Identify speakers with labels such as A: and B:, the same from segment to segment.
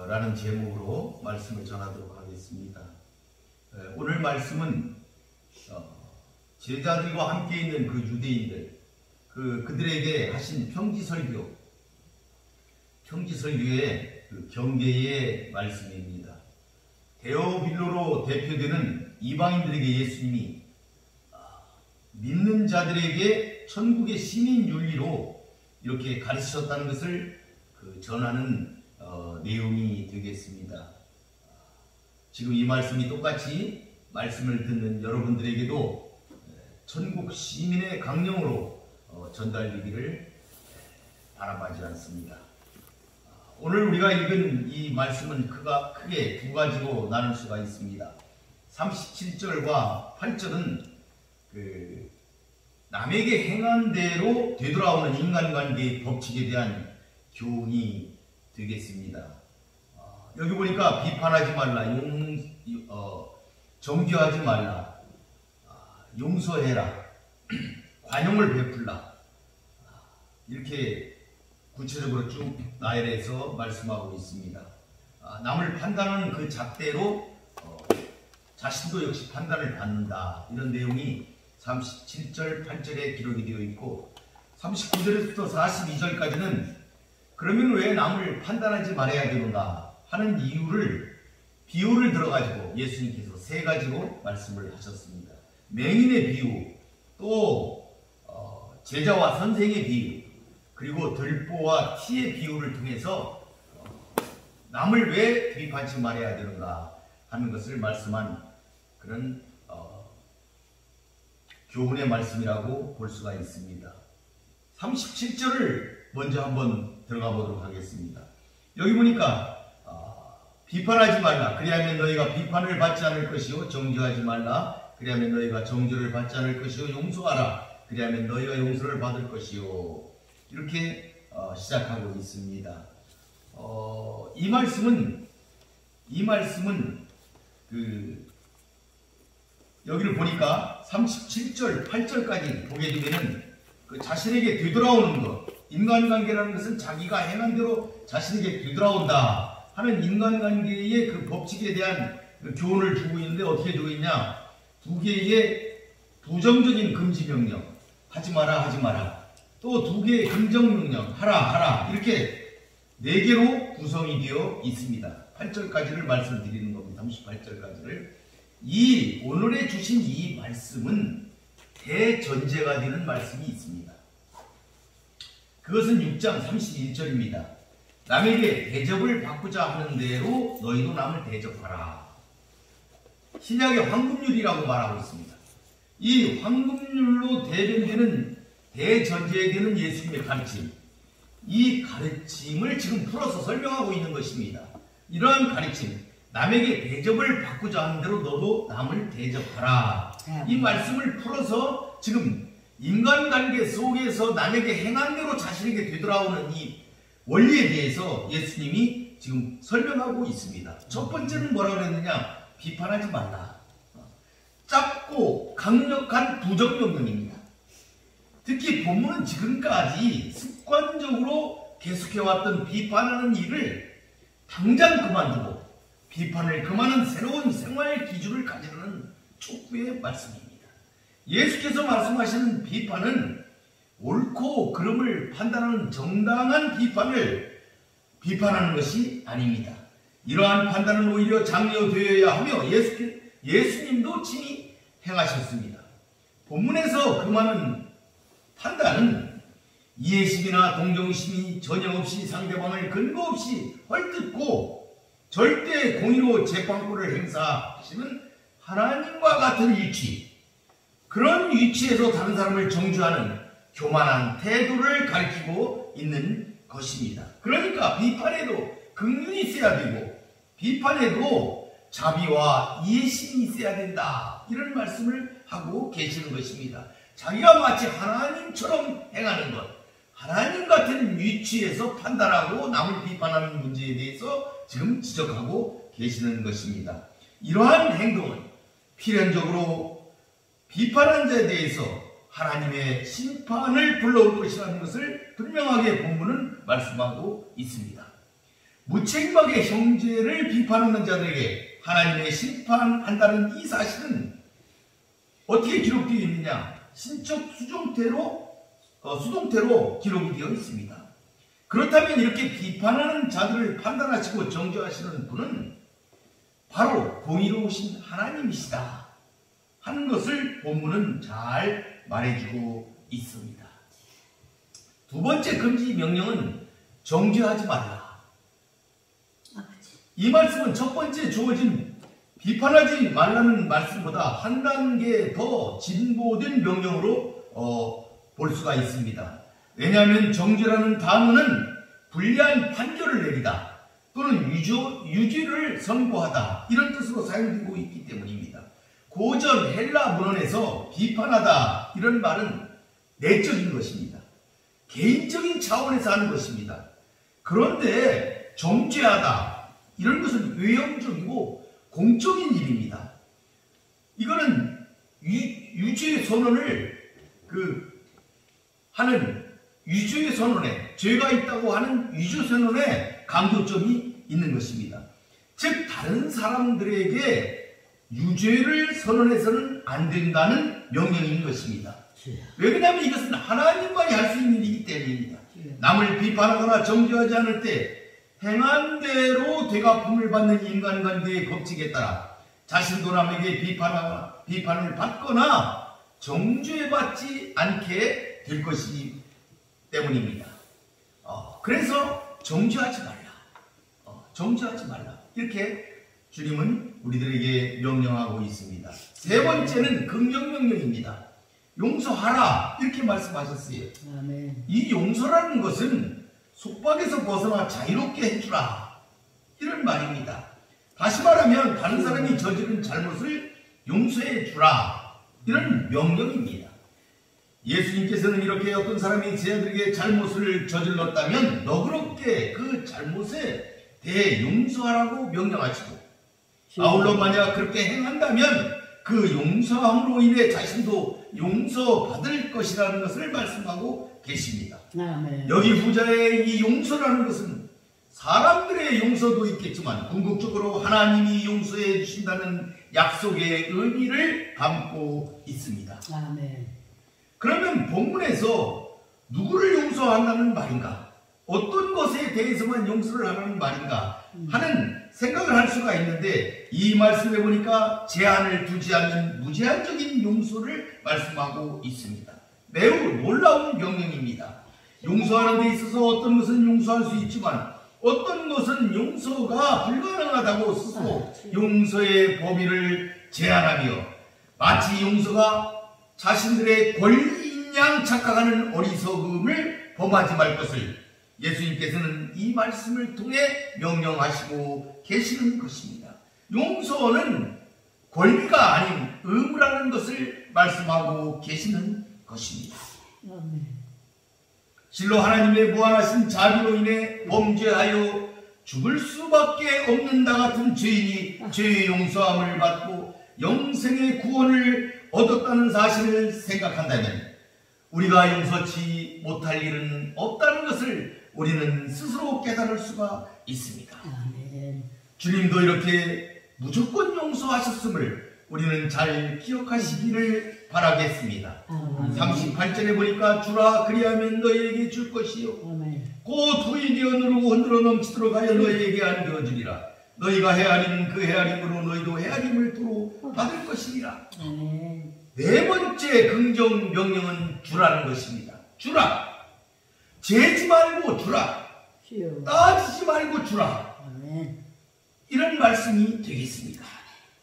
A: 라는 제목으로 말씀을 전하도록 하겠습니다. 오늘 말씀은 제자들과 함께 있는 그 유대인들, 그들에게 하신 평지설교의 그 경계의 말씀입니다. 데오빌로로 대표되는 이방인들에게 예수님이 믿는 자들에게 천국의 시민 윤리로 이렇게 가르치셨다는 것을 전하는 내용이 되겠습니다. 지금 이 말씀이 똑같이 말씀을 듣는 여러분들에게도 천국 시민의 강령으로 전달되기를 바라마지 않습니다. 오늘 우리가 읽은 이 말씀은 크게 두 가지로 나눌 수가 있습니다. 37절과 8절은 남에게 행한 대로 되돌아오는 인간관계의 법칙에 대한 교훈이 되겠습니다. 여기 보니까 비판하지 말라, 정죄하지 말라, 용서해라, 관용을 베풀라, 이렇게 구체적으로 쭉 나열해서 말씀하고 있습니다. 남을 판단하는 그 잣대로 자신도 역시 판단을 받는다, 이런 내용이 37절, 8절에 기록이 되어 있고, 39절에서부터 42절까지는 그러면 왜 남을 판단하지 말아야 되는가 하는 비유를 들어가지고 예수님께서 세 가지로 말씀을 하셨습니다. 맹인의 비유, 또 제자와 선생의 비유, 그리고 들보와 티의 비유를 통해서 남을 왜 비판치 말아야 되는가 하는 것을 말씀한 그런 교훈의 말씀이라고 볼 수가 있습니다. 37절을 먼저 한번 들어가 보도록 하겠습니다. 여기 보니까 비판하지 말라, 그리하면 너희가 비판을 받지 않을 것이요, 정죄하지 말라, 그리하면 너희가 정죄를 받지 않을 것이요, 용서하라, 그리하면 너희가 용서를 받을 것이요, 이렇게 시작하고 있습니다. 이 말씀은 여기를 보니까 37절, 8절까지 보게 되면은 자신에게 되돌아오는 것, 인간관계라는 것은 자기가 행한 대로 자신에게 되돌아온다 하는 인간관계의 그 법칙에 대한 교훈을 주고 있는데, 어떻게 주고 있냐? 두 개의 부정적인 금지명령, 하지 마라, 하지 마라, 또 두 개의 긍정명령, 하라, 하라, 이렇게 네 개로 구성이 되어 있습니다. 8절까지를 말씀드리는 겁니다. 38절까지를. 오늘에 주신 이 말씀은 대전제가 되는 말씀이 있습니다. 그것은 6장 31절입니다. 남에게 대접을 받고자 하는 대로 너희도 남을 대접하라. 신약의 황금률이라고 말하고 있습니다. 이 황금률로 대변되는 대전제에 되는 예수님의 가르침, 이 가르침을 지금 풀어서 설명하고 있는 것입니다. 이러한 가르침, 남에게 대접을 받고자 하는 대로 너도 남을 대접하라, 이 말씀을 풀어서 지금 인간관계 속에서 남에게 행한 대로 자신에게 되돌아오는 이 원리에 대해서 예수님이 지금 설명하고 있습니다. 첫 번째는 뭐라고 그랬느냐? 비판하지 말라. 짧고 강력한 부정명령입니다. 특히 본문은 지금까지 습관적으로 계속해왔던 비판하는 일을 당장 그만두고 비판을 금하는 새로운 생활 기준을 가지는 촉구의 말씀입니다. 예수께서 말씀하시는 비판은 옳고 그름을 판단하는 정당한 비판을 비판하는 것이 아닙니다. 이러한 판단은 오히려 장려되어야 하며 예수님도 친히 행하셨습니다. 본문에서 금하는 판단은 이해심이나 동정심이 전혀 없이 상대방을 근거 없이 헐뜯고 절대 공의로 재판권을 행사하시는 하나님과 같은 위치, 그런 위치에서 다른 사람을 정죄하는 교만한 태도를 가리키고 있는 것입니다. 그러니까 비판에도 긍휼이 있어야 되고 비판에도 자비와 이해심이 있어야 된다, 이런 말씀을 하고 계시는 것입니다. 자기가 마치 하나님처럼 행하는 것, 하나님 같은 위치에서 판단하고 남을 비판하는 문제에 대해서 지금 지적하고 계시는 것입니다. 이러한 행동은 필연적으로 비판한 자에 대해서 하나님의 심판을 불러올 것이라는 것을 분명하게 본문은 말씀하고 있습니다. 무책임하게 형제를 비판하는 자들에게 하나님의 심판한다는 이 사실은 어떻게 기록되어 있느냐? 신적 수동태로 기록이 되어 있습니다. 그렇다면 이렇게 비판하는 자들을 판단하시고 정죄하시는 분은 바로 공의로우신 하나님이시다 하는 것을 본문은 잘 말해주고 있습니다. 두 번째 금지 명령은 정죄하지 말라. 이 말씀은 첫 번째 주어진 비판하지 말라는 말씀보다 한 단계 더 진보된 명령으로 볼 수가 있습니다. 왜냐하면 정죄라는 단어는 불리한 판결을 내리다 또는 유죄를 선고하다 이런 뜻으로 사용되고 있기 때문입니다. 고전 헬라 문헌에서 비판하다 이런 말은 내적인 것입니다. 개인적인 차원에서 하는 것입니다. 그런데 정죄하다 이런 것은 외형적이고 공적인 일입니다. 이거는 유죄 선언을 하는 유죄 선언에 죄가 있다고 하는 유죄 선언에 강조점이 있는 것입니다. 즉 다른 사람들에게 유죄를 선언해서는 안 된다는 명령인 것입니다. 왜 그러냐면 이것은 하나님만이 할 수 있는 일이기 때문입니다. 남을 비판하거나 정죄하지 않을 때 행한 대로 되갚음을 받는 인간관계의 법칙에 따라 자신도 남에게 비판을 받거나 정죄받지 않게 될 것이기 때문입니다. 그래서 정죄하지 말라. 정죄하지 말라. 이렇게 주님은 우리들에게 명령하고 있습니다. 세 번째는 긍정명령입니다. 용서하라 이렇게 말씀하셨어요. 아멘. 이 용서라는 것은 속박에서 벗어나 자유롭게 해주라 이런 말입니다. 다시 말하면 다른 사람이 저지른 잘못을 용서해 주라 이런 명령입니다. 예수님께서는 이렇게 어떤 사람이 제자들에게 잘못을 저질렀다면 너그럽게 그 잘못에 대해 용서하라고 명령하시고 아울러 만약 그렇게 행한다면 그 용서함으로 인해 자신도 용서받을 것이라는 것을 말씀하고 계십니다. 아멘. 여기 후자의 이 용서라는 것은 사람들의 용서도 있겠지만 궁극적으로 하나님이 용서해 주신다는 약속의 의미를 담고 있습니다. 아멘. 그러면 본문에서 누구를 용서한다는 말인가? 어떤 것에 대해서만 용서를 하라는 말인가? 하는 생각을 할 수가 있는데 이 말씀에 보니까 제한을 두지 않는 무제한적인 용서를 말씀하고 있습니다. 매우 놀라운 명령입니다. 용서하는 데 있어서 어떤 것은 용서할 수 있지만 어떤 것은 용서가 불가능하다고 스스로 용서의 범위를 제한하며 마치 용서가 자신들의 권리인 양 착각하는 어리석음을 범하지 말 것을 예수님께서는 이 말씀을 통해 명령하시고 계시는 것입니다. 용서는 권리가 아닌 의무라는 것을 말씀하고 계시는 것입니다. 실로 하나님의 무한하신 자비로 인해 범죄하여 죽을 수밖에 없는 나 같은 죄인이 죄의 용서함을 받고 영생의 구원을 얻었다는 사실을 생각한다면 우리가 용서치 못할 일은 없다는 것을 우리는 스스로 깨달을 수가 있습니다. 아멘. 주님도 이렇게 무조건 용서하셨음을 우리는 잘 기억하시기를 바라겠습니다. 아멘. 38절에 보니까 주라 그리하면 너희에게 줄 것이요 곧 부인이여 누르고 흔들어 넘치도록 하여 너희에게 안겨주리라. 너희가 헤아리는 그 헤아림으로 너희도 헤아림을 도로 받을 것이니라. 아멘. 네 번째 긍정 명령은 주라는 것입니다. 주라. 재지 말고 주라. 따지지 말고 주라. 이런 말씀이 되겠습니다.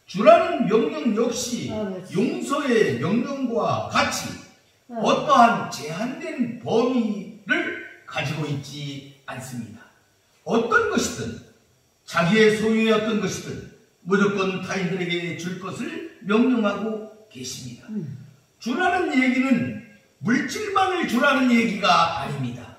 A: 주라는 명령 역시 용서의 명령과 같이 어떠한 제한된 범위를 가지고 있지 않습니다. 어떤 것이든 자기의 소유의 어떤 것이든 무조건 타인들에게 줄 것을 명령하고 계십니다. 주라는 얘기는 물질만을 주라는 얘기가 아닙니다.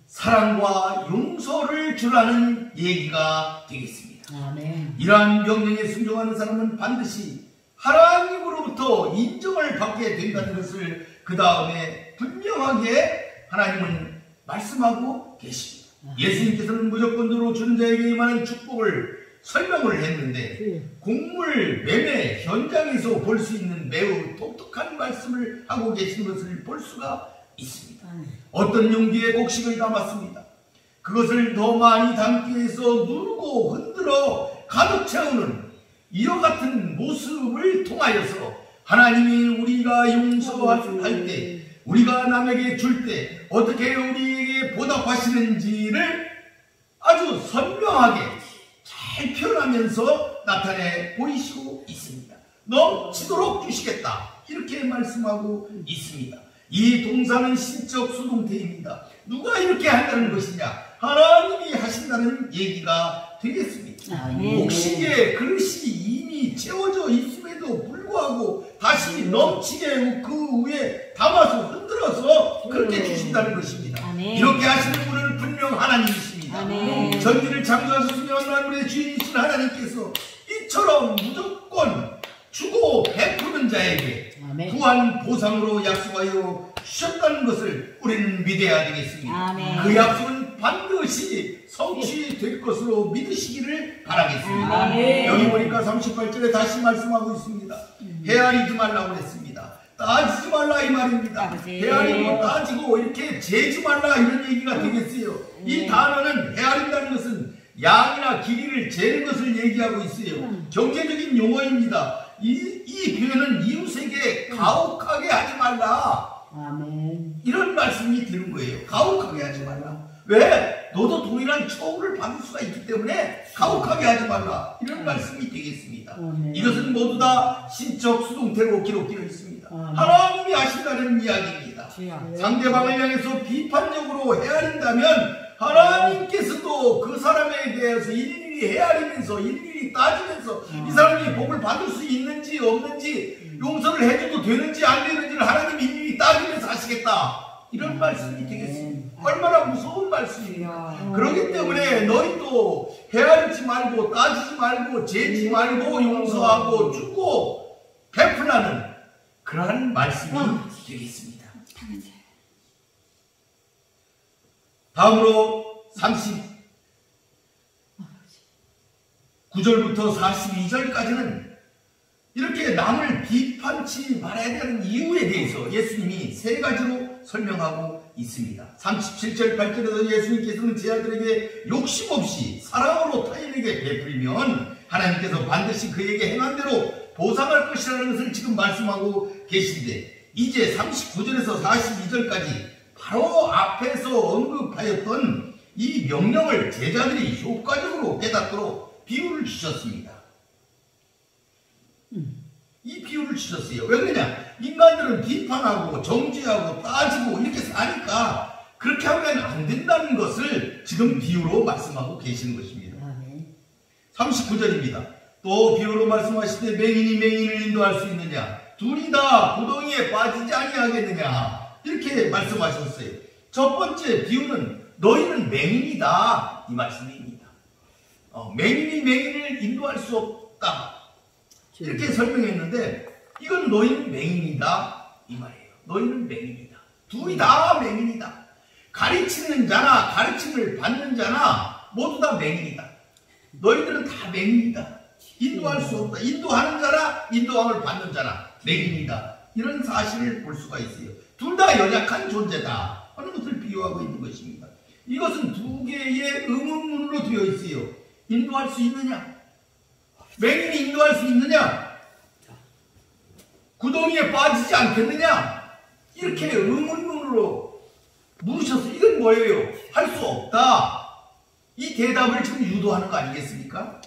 A: 사랑과 용서를 주라는 얘기가 되겠습니다. 아멘. 이러한 명령에 순종하는 사람은 반드시 하나님으로부터 인정을 받게 된다는 것을 그 다음에 분명하게 하나님은 말씀하고 계십니다. 예수님께서는 무조건으로 주는 자에게 임하는 축복을 설명을 했는데 곡물 매매 현장에서 볼 수 있는 매우 독특한 말씀을 하고 계신 것을 볼 수가 있습니다. 어떤 용기에 곡식을 담았습니다. 그것을 더 많이 담기 위해서 누르고 흔들어 가득 채우는 이와 같은 모습을 통하여서 하나님이 우리가 용서할 때, 우리가 남에게 줄 때 어떻게 우리에게 보답하시는지를 아주 선명하게 잘 표현하면서 나타내 보이시고 있습니다. 넘치도록 주시겠다, 이렇게 말씀하고 있습니다. 이 동사는 신적 수동태입니다. 누가 이렇게 한다는 것이냐? 하나님이 하신다는 얘기가 되겠습니다. 곡식에 그릇이 이미 채워져 있음에도 불구하고 다시 넘치게 그 위에 담아서 흔들어서 그렇게 주신다는 것입니다. 이렇게 하시는 분은 분명 하나님이십니다. 전기를 창조하셨으며 만물의 주인이신 하나님께서 이처럼 무조건 주고 베푸는 자에게 구한 보상으로 약속하여 주셨다는 것을 우리는 믿어야 되겠습니다. 그 약속은 반드시 성취될 것으로 믿으시기를 바라겠습니다. 여기 보니까 38절에 다시 말씀하고 있습니다. 헤아리지 말라고 했습니다. 따지지 말라 이 말입니다. 헤아리고 따지고 이렇게 재지 말라 이런 얘기가 되겠어요. 이 단어는 헤아린다는 것은 양이나 길이를 재는 것을 얘기하고 있어요. 경제적인 용어입니다. 이 표현은 이웃에게 가혹하게 하지 말라, 이런 말씀이 드는 거예요. 가혹하게 하지 말라. 왜? 너도 동일한 처우를 받을 수가 있기 때문에 가혹하게 하지 말라, 이런 말씀이 되겠습니다. 이것은 모두 다 신적 수동태로 기록되어 있습니다. 하나님이 하신다는 이야기입니다. 상대방을 향해서 비판적으로 헤아린다면 하나님께서도 그 사람에 대해서 일일이 헤아리면서 일일이 따지면서 이 사람이 복을 받을 수 있는지 없는지, 용서를 해줘도 되는지 안 되는지를 하나님이 일일이 따지면서 하시겠다, 이런 말씀이 되겠습니다. 얼마나 무서운 말씀입니까? 그렇기 때문에 너희도 헤아리지 말고 따지지 말고 재지 말고 용서하고 주고 베풀라는 그러한 말씀이 되겠습니다. 다음으로 39절부터 42절까지는 이렇게 남을 비판치 말아야 되는 이유에 대해서 예수님이 세 가지로 설명하고 있습니다. 37절 8절에서 예수님께서는 제 아들에게 욕심 없이 사랑으로 타인에게 베풀면 하나님께서 반드시 그에게 행한 대로 보상할 것이라는 것을 지금 말씀하고 계신데, 이제 39절에서 42절까지 바로 앞에서 언급하였던 이 명령을 제자들이 효과적으로 깨닫도록 비유를 주셨습니다. 이 비유를 주셨어요. 왜 그러냐? 인간들은 비판하고 정죄하고 따지고 이렇게 사니까 그렇게 하면 안 된다는 것을 지금 비유로 말씀하고 계시는 것입니다. 39절입니다. 또 비유로 말씀하시되 맹인이 맹인을 인도할 수 있느냐? 둘이 다 구덩이에 빠지지 아니하겠느냐? 이렇게 말씀하셨어요. 첫 번째 비유는 너희는 맹인이다, 이 말씀입니다. 맹인이 맹인을 인도할 수 없다, 이렇게 설명했는데 이건 너희는 맹인이다 이 말이에요. 너희는 맹인이다. 둘이 다 맹인이다. 가르치는 자나 가르침을 받는 자나 모두 다 맹인이다. 너희들은 다 맹인이다. 인도할 수 없다. 인도하는 자나 인도함을 받는 자나 맹인이다. 이런 사실을 볼 수가 있어요. 둘 다 연약한 존재다 하는 것을 비유하고 있는 것입니다. 이것은 두 개의 의문문으로 되어 있어요. 인도할 수 있느냐? 맹인이 인도할 수 있느냐? 구덩이에 빠지지 않겠느냐? 이렇게 의문문으로 물으셨어요. 이건 뭐예요? 할 수 없다. 이 대답을 지금 유도하는 거 아니겠습니까?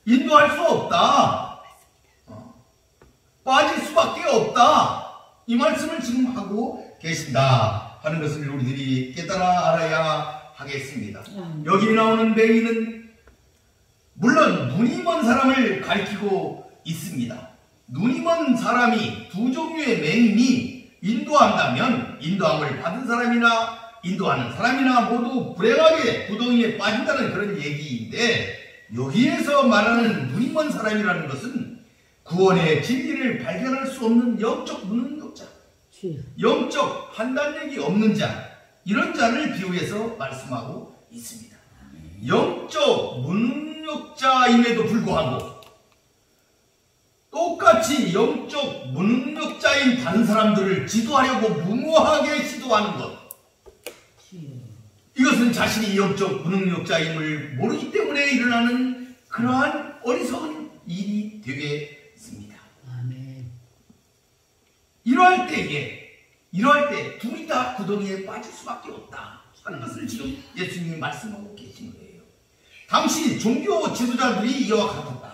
A: 인도할 수 없다. 빠질 수밖에 없다. 이 말씀을 지금 하고 계신다 하는 것을 우리들이 깨달아 알아야 하겠습니다. 여기 나오는 맹인은 물론 눈이 먼 사람을 가리키고 있습니다. 눈이 먼 사람이, 두 종류의 맹인이 인도한다면 인도함을 받은 사람이나 인도하는 사람이나 모두 불행하게 구덩이에 빠진다는 그런 얘기인데, 여기에서 말하는 눈이 먼 사람이라는 것은 구원의 진리를 발견할 수 없는 영적 무능력자, 영적 판단력이 없는 자, 이런 자를 비유해서 말씀하고 있습니다. 영적 제자임에도 불구하고 똑같이 영적 무능력자인 다른 사람들을 지도하려고 무모하게 시도하는 것, 이것은 자신이 영적 무능력자임을 모르기 때문에 일어나는 그러한 어리석은 일이 되겠습니다.
B: 아멘.
A: 이러할 때 둘이 다 구덩이에 빠질 수밖에 없다 하는 것을 지금 예수님이 말씀하고 계신 거예요. 당시 종교 지도자들이 이와 같았다.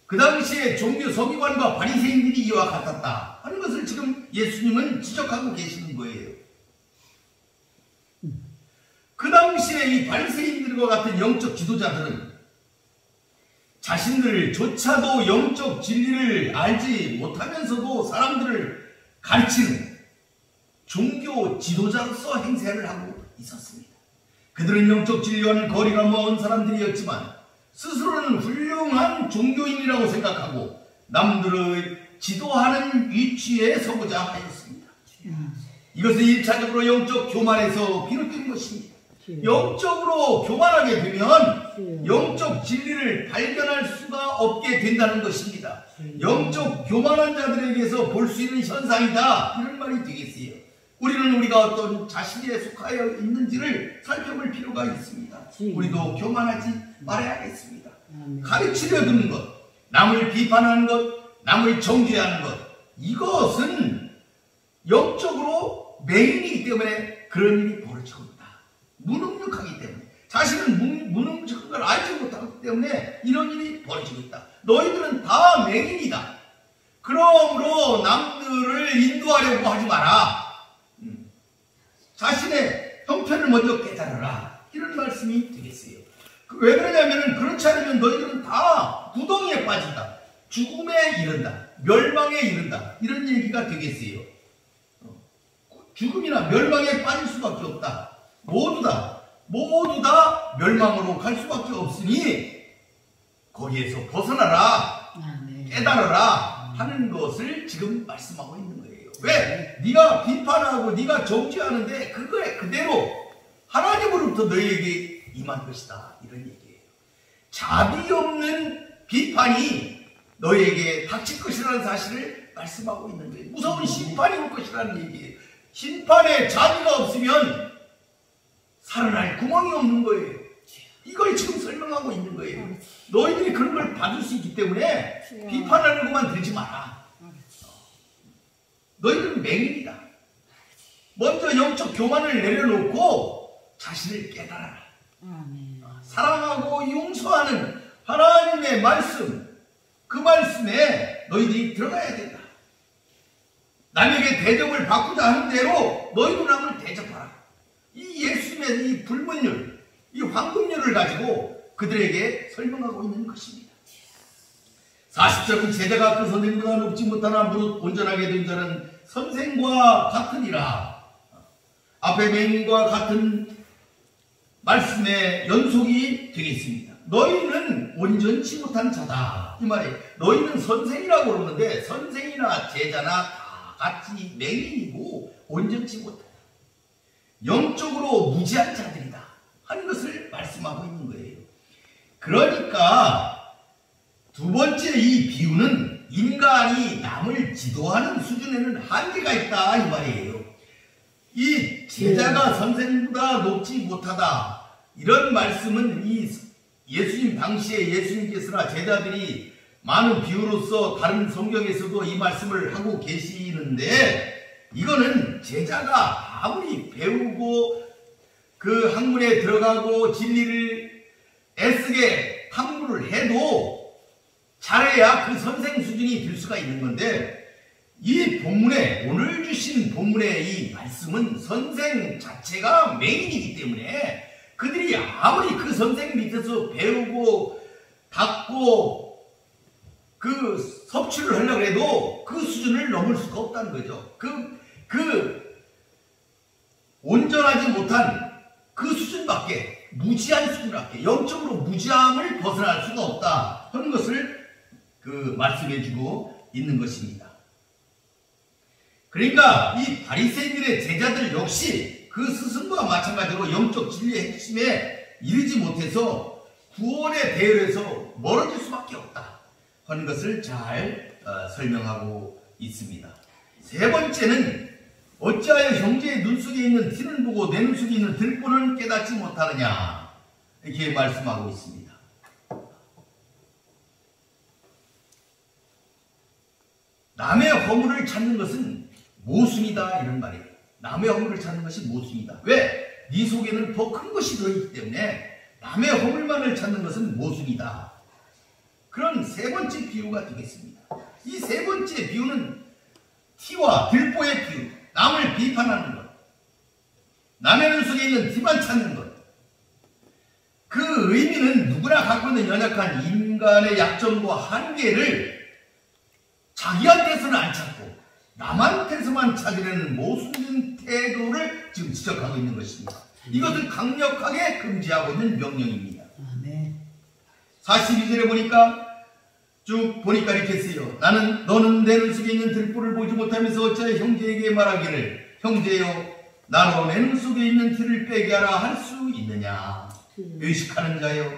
A: 그 당시에 종교 서기관과 바리새인들이 이와 같았다 하는 것을 지금 예수님은 지적하고 계시는 거예요. 그 당시에 이 바리새인들과 같은 영적 지도자들은 자신들조차도 영적 진리를 알지 못하면서도 사람들을 가르치는 종교 지도자로서 행세를 하고 있었습니다. 그들은 영적 진리와는 거리가 먼 사람들이었지만 스스로는 훌륭한 종교인이라고 생각하고 남들을 지도하는 위치에 서고자 하였습니다. 이것은 1차적으로 영적 교만에서 비롯된 것입니다. 영적으로 교만하게 되면 영적 진리를 발견할 수가 없게 된다는 것입니다. 영적 교만한 자들에게서 볼 수 있는 현상이다, 이런 말이 되겠어요. 우리는 우리가 어떤 자신에 속하여 있는지를 살펴볼 필요가 있습니다. 우리도 교만하지 말아야겠습니다. 가르치려 드는 것, 남을 비판하는 것, 남을 정죄하는 것, 이것은 영적으로 맹인이기 때문에 그런 일이 벌어지고 있다. 무능력하기 때문에, 자신은 무능력한 걸 알지 못하기 때문에 이런 일이 벌어지고 있다. 너희들은 다 맹인이다. 그러므로 남들을 인도하려고 하지 마라. 자신의 형편을 먼저 깨달아라, 이런 말씀이 되겠어요. 왜 그러냐면, 그렇지 않으면 너희들은 다 구덩이에 빠진다, 죽음에 이른다, 멸망에 이른다, 이런 얘기가 되겠어요. 죽음이나 멸망에 빠질 수밖에 없다. 모두 다 멸망으로 갈 수밖에 없으니 거기에서 벗어나라, 깨달아라 하는 것을 지금 말씀하고 있는 거예요. 왜? 네가 비판하고 네가 정죄하는데 그거에 그대로 하나님으로부터 너희에게 임한 것이다, 이런 얘기예요. 자비 없는 비판이 너희에게 닥칠 것이라는 사실을 말씀하고 있는 거예요. 무서운 심판이 올 것이라는 얘기예요. 심판에 자비가 없으면 살아날 구멍이 없는 거예요. 이걸 지금 설명하고 있는 거예요. 너희들이 그런 걸 받을 수 있기 때문에 비판하는 것만 들지 마라. 너희들은 맹인이다. 먼저 영적 교만을 내려놓고 자신을 깨달아라. 사랑하고 용서하는 하나님의 말씀, 그 말씀에 너희들이 들어가야 된다. 남에게 대접을 받고자 하는 대로 너희도 남을 대접하라. 이 예수님의 이 불문율, 이 황금률을 가지고 그들에게 설명하고 있는 것입니다. 40절은 제자가 그 선생보다 높지 못하나 무릇 온전하게 된 자는 선생과 같으니라. 앞에 맹인과 같은 말씀의 연속이 되겠습니다. 너희는 온전치 못한 자다, 이 말이에요. 너희는 선생이라고 그러는데 선생이나 제자나 다 같이 맹인이고 온전치 못하다, 영적으로 무지한 자들이다 하는 것을 말씀하고 있는 거예요. 그러니까 두 번째 이 비유는 인간이 남을 지도하는 수준에는 한계가 있다, 이 말이에요. 이 제자가 선생보다 높지 못하다, 이런 말씀은 이 예수님 당시에 예수님께서나 제자들이 많은 비유로서 다른 성경에서도 이 말씀을 하고 계시는데, 이거는 제자가 아무리 배우고 그 학문에 들어가고 진리를 애쓰게 탐구를 해도 잘해야 그 선생 수준이 될 수가 있는 건데, 이 본문에, 오늘 주신 본문의 이 말씀은 선생 자체가 맹인이기 때문에 그들이 아무리 그 선생 밑에서 배우고 닦고 그 섭취를 하려고 해도 그 수준을 넘을 수가 없다는 거죠. 온전하지 못한 그 수준밖에, 무지한 수준밖에, 영적으로 무지함을 벗어날 수가 없다 하는 것을 말씀해주고 있는 것입니다. 그러니까 이 바리새인들의 제자들 역시 그 스승과 마찬가지로 영적 진리의 핵심에 이르지 못해서 구원의 대열에서 멀어질 수밖에 없다 하는 것을 잘 설명하고 있습니다. 세 번째는 어찌하여 형제의 눈 속에 있는 티는 보고 내 눈 속에 있는 들보는 깨닫지 못하느냐 이렇게 말씀하고 있습니다. 남의 허물을 찾는 것은 모순이다 이런 말이에요. 남의 허물을 찾는 것이 모순이다. 왜? 네 속에는 더 큰 것이 들어있기 때문에 남의 허물만을 찾는 것은 모순이다. 그런 세 번째 비유가 되겠습니다. 이 세 번째 비유는 티와 들보의 비유, 남을 비판하는 것, 남의 눈 속에 있는 티만 찾는 것. 그 의미는 누구나 갖고 있는 연약한 인간의 약점과 한계를 자기한테서는 안 찾고 남한테서만 찾으려는 모순된 태도를 지금 지적하고 있는 것입니다. 이것을 강력하게 금지하고 있는 명령입니다. 42절에 보니까 쭉 보니까 이렇게 쓰여 너는 내 눈 속에 있는 들보를 보지 못하면서 어찌하여 형제에게 말하기를 형제여 나로 내 눈 속에 있는 티를 빼게 하라 할 수 있느냐. 의식하는 자여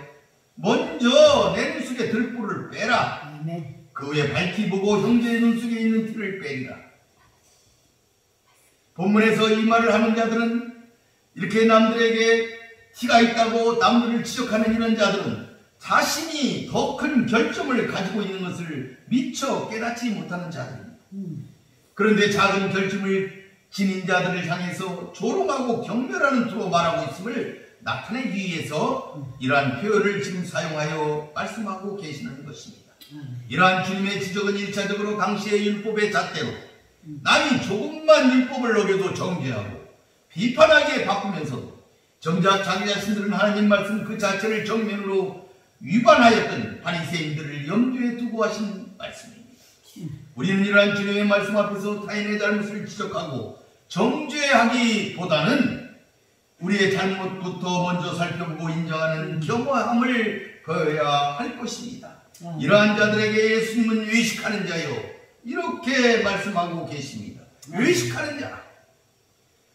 A: 먼저 내 눈 속에 들보를 빼라. 그 후에 밝히 보고 형제의 눈 속에 있는 티를 빼리라. 본문에서 이 말을 하는 자들은 이렇게 남들에게 티가 있다고 남들을 지적하는 이런 자들은 자신이 더 큰 결점을 가지고 있는 것을 미처 깨닫지 못하는 자들입니다. 그런데 작은 결점을 지닌 자들을 향해서 조롱하고 경멸하는 투로 말하고 있음을 나타내기 위해서 이러한 표현을 지금 사용하여 말씀하고 계시는 것입니다. 이러한 주님의 지적은 1차적으로 당시의 율법의 잣대로 남이 조금만 율법을 어겨도 정죄하고 비판하게 바꾸면서도 정작 자기 자신들은 하나님 말씀 그 자체를 정면으로 위반하였던 바리새인들을 염두에 두고 하신 말씀입니다. 우리는 이러한 주님의 말씀 앞에서 타인의 잘못을 지적하고 정죄하기보다는 우리의 잘못부터 먼저 살펴보고 인정하는 겸허함을 보여야 할 것입니다. 이러한 자들에게 예수님은 외식하는 자요 이렇게 말씀하고 계십니다. 외식하는 자.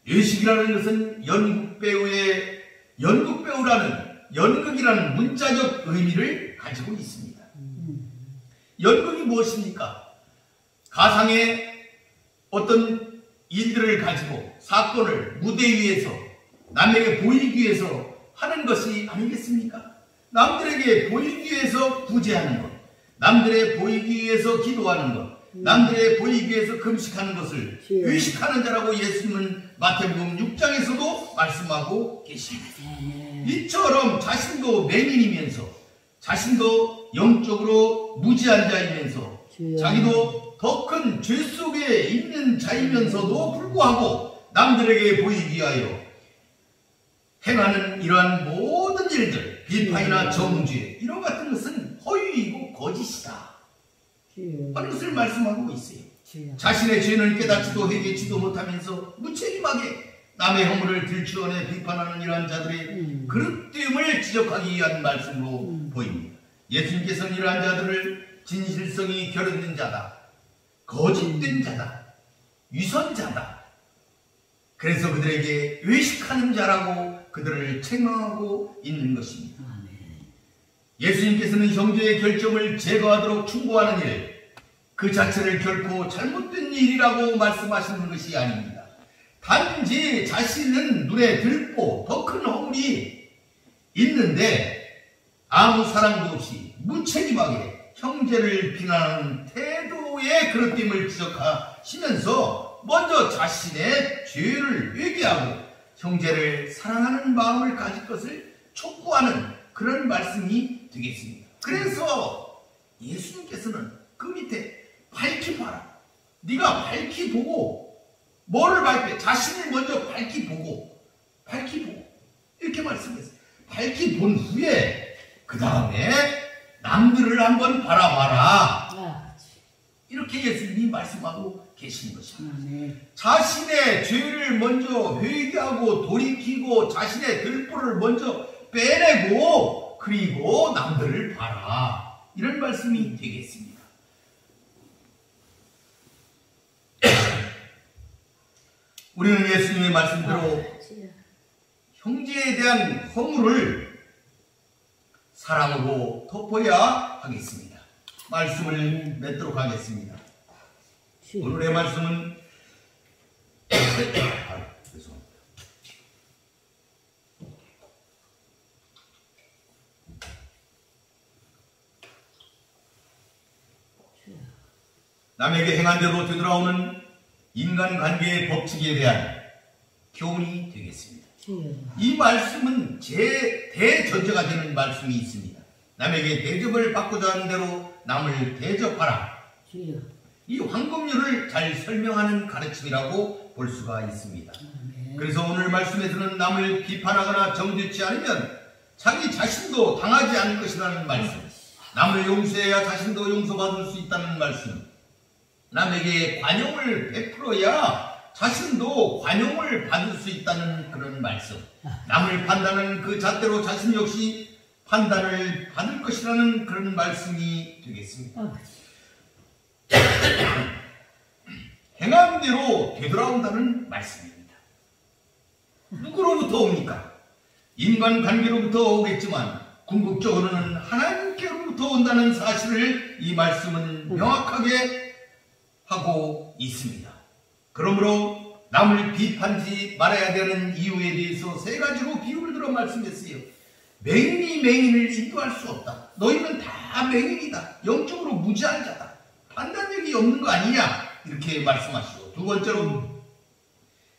A: 외식이라는 것은 연극이라는 문자적 의미를 가지고 있습니다. 연극이 무엇입니까? 가상의 어떤 일들을 가지고 사건을 무대 위에서 남에게 보이기 위해서 하는 것이 아니겠습니까? 남들에게 보이기 위해서 구제하는 것, 남들의 보이기 위해서 기도하는 것, 남들의 보이기 위해서 금식하는 것을 의식하는 자라고 예수님은 마태복음 6장에서도 말씀하고 계십니다. 이처럼 자신도 맹인이면서 자신도 영적으로 무지한 자이면서 자기도 더 큰 죄 속에 있는 자이면서도 불구하고 남들에게 보이기 위하여 행하는 이러한 모든 일들, 비판이나 정죄 이런 같은 것은 허위이고 거짓이다 하는 것을 말씀하고 있어요. 자신의 죄를 깨닫지도 회개치도 못하면서 무책임하게 남의 허물을 들추어내 비판하는 이러한 자들의 그릇됨을 지적하기 위한 말씀으로 보입니다. 예수님께서는 이러한 자들을 진실성이 결여된 자다, 거짓된 자다, 위선자다, 그래서 그들에게 외식하는 자라고 그들을 책망하고 있는 것입니다. 예수님께서는 형제의 결점을 제거하도록 충고하는 일, 그 자체를 결코 잘못된 일이라고 말씀하시는 것이 아닙니다. 단지 자신은 눈에 들보 더 큰 허물이 있는데 아무 사랑도 없이 무책임하게 형제를 비난하는 태도의 그릇됨을 지적하시면서 먼저 자신의 죄를 회개하고 형제를 사랑하는 마음을 가질 것을 촉구하는 그런 말씀이 되겠습니다. 그래서 예수님께서는 그 밑에 밝히 봐라. 네가 밝히 보고 뭐를 밝히? 자신을 먼저 밝히 보고 이렇게 말씀했어요. 밝히 본 후에 그 다음에 남들을 한번 바라봐라. 이렇게 예수님이 말씀하고 계시는 것입니다. 자신의 죄를 먼저 회개하고 돌이키고 자신의 들보를 먼저 빼내고 그리고 남들을 봐라. 이런 말씀이 되겠습니다. 우리는 예수님의 말씀대로 형제에 대한 허물을 사랑으로 덮어야 하겠습니다. 말씀을 맺도록 하겠습니다. 오늘의 말씀은 죄송합니다. 남에게 행한 대로 되돌아오는 인간관계의 법칙에 대한 교훈이 되겠습니다. 이 말씀은 제 대전제가 되는 말씀이 있습니다. 남에게 대접을 받고자 하는 대로 남을 대접하라. 이 황금률을 잘 설명하는 가르침이라고 볼 수가 있습니다. 그래서 오늘 말씀에서는 남을 비판하거나 정죄치 않으면 자기 자신도 당하지 않을 것이라는 말씀, 남을 용서해야 자신도 용서받을 수 있다는 말씀, 남에게 관용을 베풀어야 자신도 관용을 받을 수 있다는 그런 말씀, 남을 판단하는 그 잣대로 자신 역시 판단을 받을 것이라는 그런 말씀이 되겠습니다. 행한 대로 되돌아온다는 말씀입니다. 누구로부터 옵니까? 인간관계로부터 오겠지만 궁극적으로는 하나님께로부터 온다는 사실을 이 말씀은 명확하게 하고 있습니다. 그러므로 남을 비판하지 말아야 되는 이유에 대해서 세 가지로 비유를 들어 말씀했어요. 맹인이 맹인을 인도할 수 없다. 너희는 다 맹인이다. 영적으로 무지한 자다. 판단력이 없는 거 아니냐, 이렇게 말씀하시고, 두 번째로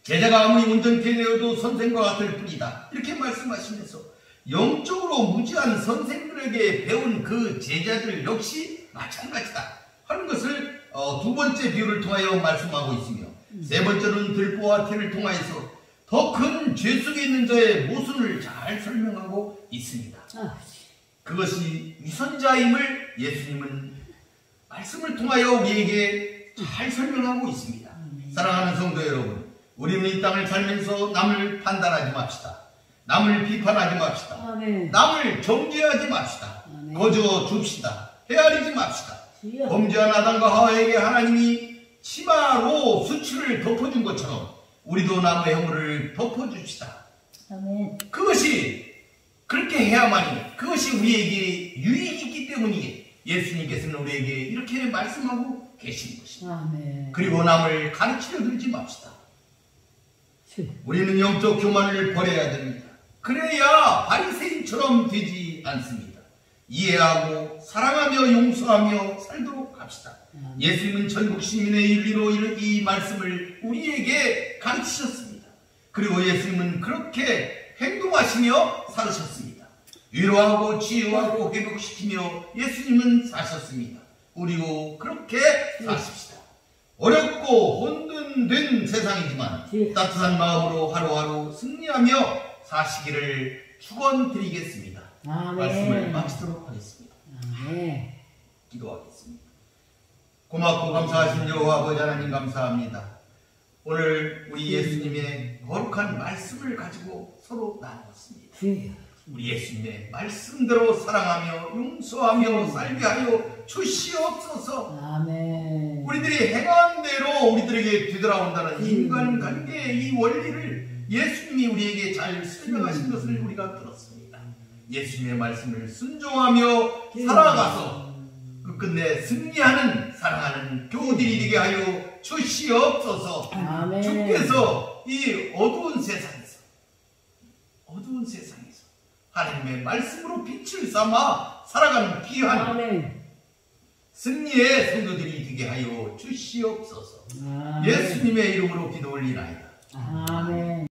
A: 제자가 아무리 온전케 되어도 선생과 같을 뿐이다, 이렇게 말씀하시면서 영적으로 무지한 선생들에게 배운 그 제자들 역시 마찬가지다 하는 것을 두 번째 비유를 통하여 말씀하고 있으며, 세 번째는 들보와 티를 통하여서 더 큰 죄 속에 있는 자의 모순을 잘 설명하고 있습니다. 그것이 위선자임을 예수님은 말씀을 통하여 우리에게 잘 설명하고 있습니다. 사랑하는 성도 여러분, 우리는 이 땅을 살면서 남을 판단하지 맙시다. 남을 비판하지 맙시다. 남을 정죄하지 맙시다. 거저 줍시다. 헤아리지 맙시다. 범죄한 아담과 하와에게 하나님이 치마로 수치를 덮어준 것처럼 우리도 남의 허물을 덮어줍시다. 그것이 그렇게 해야만이, 그것이 우리에게 유익이 있기 때문이에 예수님께서는 우리에게 이렇게 말씀하고 계신 것입니다. 그리고 남을 가르치려 들지 맙시다. 우리는 영적 교만을 버려야 됩니다. 그래야 바리새인처럼 되지 않습니다. 이해하고 사랑하며 용서하며 살도록 합시다. 예수님은 전국 시민의 윤리로 이 말씀을 우리에게 가르치셨습니다. 그리고 예수님은 그렇게 행동하시며 살으셨습니다. 위로하고 치유하고 회복시키며 예수님은 사셨습니다. 우리도 그렇게 사십시다. 어렵고 혼돈된 세상이지만 따뜻한 마음으로 하루하루 승리하며 사시기를 축원드리겠습니다. 말씀을 마치도록 하겠습니다. 기도하겠습니다. 고맙고 감사하신 여호와 아버지 하나님, 감사합니다. 오늘 우리 예수님의 거룩한 말씀을 가지고 서로 나누었습니다. 우리 예수님의 말씀대로 사랑하며 용서하며 살게 하여 주시옵소서. 우리들이 행한 대로 우리들에게 되돌아온다는 인간관계의 이 원리를 예수님이 우리에게 잘 설명하신 것을 우리가 들었습니다. 예수님의 말씀을 순종하며 살아가서 끝내 승리하는 사랑하는 교우들이 되게 하여 주시옵소서. 주께서 이 어두운 세상에서 하나님의 말씀으로 빛을 삼아 살아가는 귀한 승리의 성도들이 되게 하여 주시옵소서. 예수님의 이름으로 기도 올리나이다.